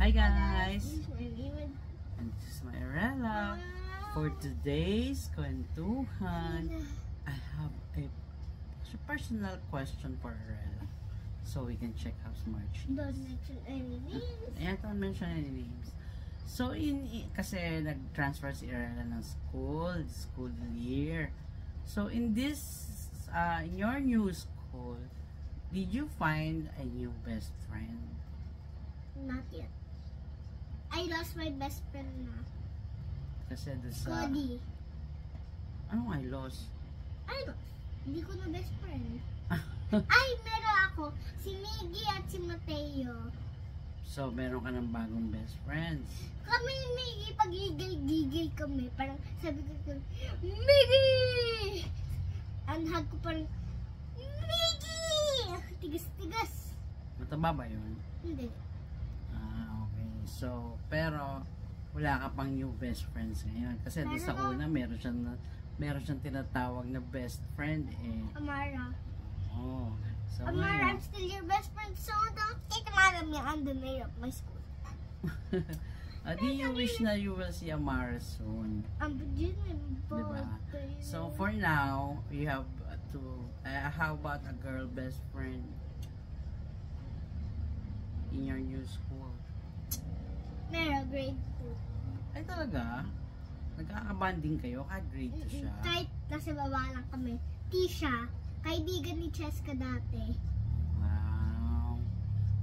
Hi guys! And this is my Arella. For today's kwentuhan, I have a personal question for Arella. So we can check how smart she is. Don't mention any names. Yeah, don't mention any names. So kasi nag-transfer si Arella ng school year. So in your new school, did you find a new best friend? Not yet. I lost my best friend na. Kasi doon sa... Cody. Anong I lost? Hindi ko na best friend. Ay, meron ako. Si Miggy at si Mateo. So, meron ka ng bagong best friends. Kami ni Miggy, pag-gigil kami. Parang sabi ko, Miggy! Anhag ko parang, Miggy! Tigas-tigas. Mataba ba yun? Hindi. Okay. So, pero wala ka pang new best friends ngayon. Kasi doon sa una, meron siyang tinatawag na best friend eh. Amara. Oh. So, Amara, I'm still your best friend, so don't take mad at me. I'm the mayor of my school. Do you wish na you will see Amara soon? I'm beginning, Diba? So, for now, you have to... how about a girl best friend in your new school? Meron, grade 2. Ay talaga? Nagkakabanding kayo? Kahit grade 2 siya? Kahit nasa baba lang kami. Tisha, kaibigan ni Cheska dati. Wow.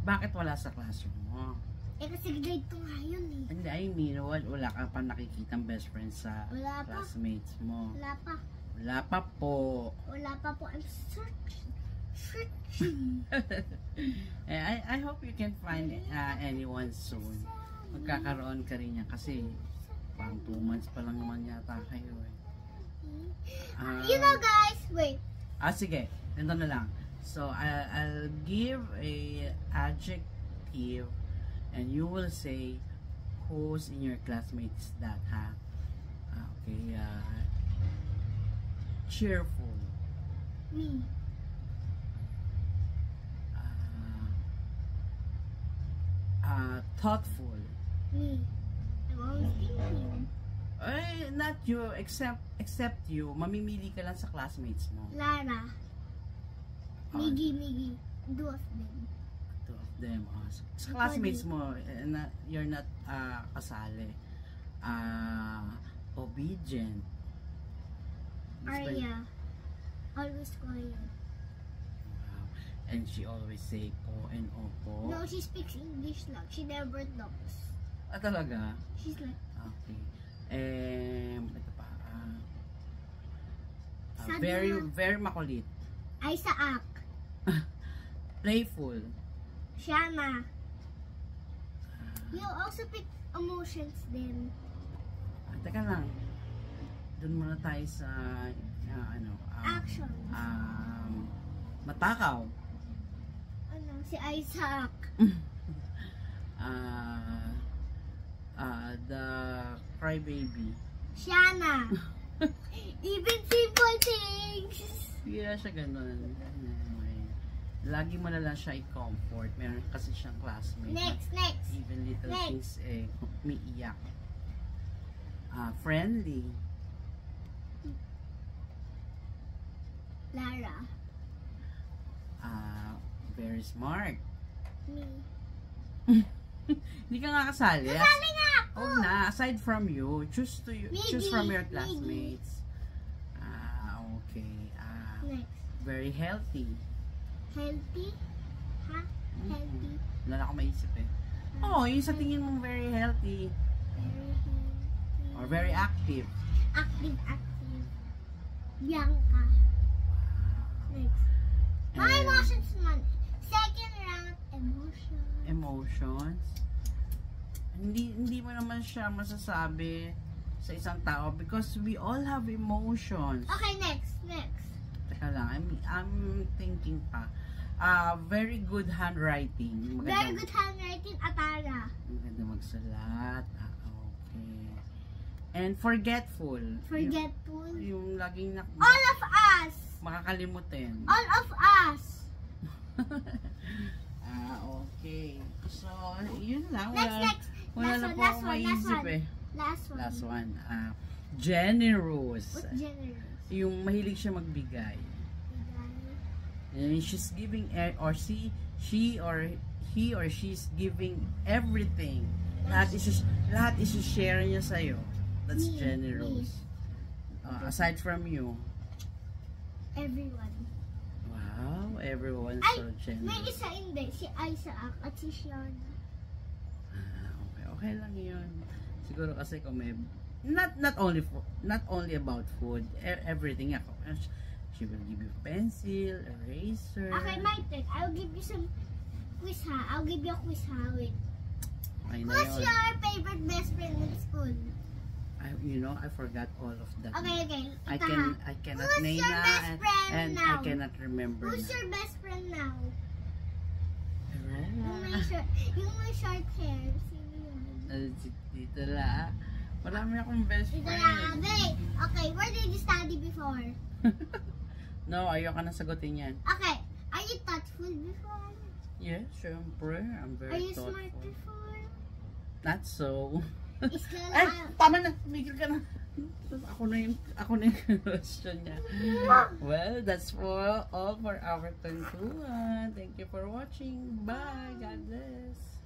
Bakit wala sa classroom mo? Eh kasi grade 2 nga yun eh. Hindi, I mean, wala ka pa nakikitang best friend sa Wala pa. classmates mo. Wala pa. Wala pa po. Wala pa po. I'm searching. I hope you can find anyone soon. Magkakaroon ka rin niya kasi pang 2 months pa lang naman yata kayo eh. You know guys, wait. Sige. Ganito na lang. So, I'll give a adjective and you will say who's in your classmates that, ha? Okay. Cheerful. Me. Thoughtful. Me. I'm always thinking. Ay, not you, except you. Mamimili ka lang sa classmates mo. Lara. Miggy. 2 of them. 2 of them. Sa classmates mo, you're not kasali. Obedient. Arya. Always quiet. Wow. And she always say po and opo. No, she speaks English lang. She never talks. Talaga? She's like, Okay. Ito pa. Sabi Very makulit. Isaac. Playful. Shana. You also pick emotions then. Teka lang. Doon muna tayo sa Action. Matakaw. Si Isaac. The crybaby. Shana. Even simple things. Yeah, siya ganun. Lagi mo na lang siya i-comfort. Meron kasi siyang classmate. Next. Even little things umiiyak. Friendly. Lara. Very smart. Me. Hindi ka nga kasali. Kasali nga ako! Oh na, aside from you, choose from your classmates. Okay. Next. Very healthy. Healthy? Ha? Healthy? Wala na akong maisip eh. Yung sa tingin mong very healthy. Very healthy. Or very active. Active. Bianca. Next. Mga emotions naman. Second round, Emotions. Hindi mo naman siya masasabi sa isang tao because we all have emotions. Okay, next. Teka lang, I'm thinking pa. Very good handwriting. Very good handwriting, Atara. Maganda magsulat. Okay. And forgetful. Yung laging All of us. makakalimutin. All of us. Okay. Okay. So, yun lang. Next. Wala Last na one, po last akong one, maisip last one. eh. Last one. Last one. Generous. What generous? Yung mahilig siya magbigay. And she's giving or she or he or she's giving everything. Lahat isi-share niya sa'yo. That's Me, generous. Aside from you. Everyone. Wow, everyone's Ay, so generous. may isa hindi. Si Isaac at si Shiona. Okay lang yun. Siguro kasi kung may not only about food, everything ako. She will give you pencil, eraser. Okay, my turn. I'll give you some quiz ha. I'll give you a quiz ha. Wait. I know Who's yun. your favorite best friend in school? I forgot all of that. Okay. I cannot Who's name your best na friend and now? I cannot remember Who's na. your best friend now? Arela. Yung may short hair. Sino yun? Dito la. Marami akong best Dito friend. lang. Okay, where did you study before? No, ayoko na sagutin yan. Okay, are you thoughtful before? Yes, syempre. I'm Are very you smart thoughtful. before? Not so. Is ka Ay, tama na. Tumigil ka na. Ako na yung question niya. Well, that's all for our 21. Thank you for watching. Bye. God bless.